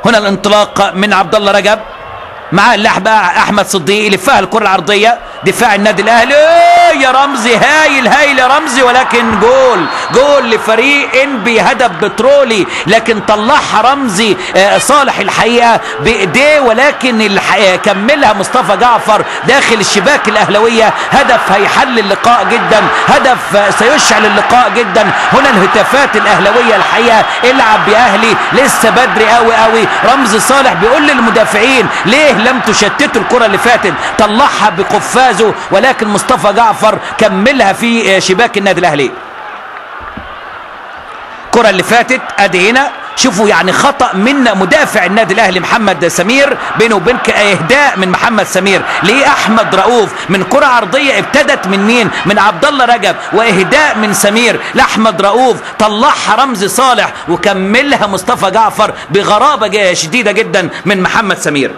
هنا الانطلاق من عبد الله رجب مع اللعب احمد صديق يلفها الكره العرضيه. دفاع النادي الاهلي يا رمزي، هايل هايل يا رمزي، ولكن جول لفريق انبي، هدف بترولي، لكن طلعها رمزي صالح الحقيقه بايديه، ولكن كملها مصطفى جعفر داخل الشباك الاهلاويه. هدف هيحل اللقاء جدا، هدف سيشعل اللقاء جدا. هنا الهتافات الاهلاويه الحقيقه، العب يا اهلي، لسه بدري قوي قوي. رمزي صالح بيقول للمدافعين ليه لم تشتتوا الكره اللي فاتت، طلعها بقفازه، ولكن مصطفى جعفر كملها في شباك النادي الاهلي. الكره اللي فاتت ادي هنا، شوفوا يعني خطأ من مدافع النادي الاهلي محمد سمير، بينه وبينك اهداء من محمد سمير لاحمد رؤوف من كره عرضيه ابتدت من مين؟ من عبد الله رجب، واهداء من سمير لاحمد رؤوف، طلعها رمزي صالح وكملها مصطفى جعفر بغرابه شديده جدا من محمد سمير.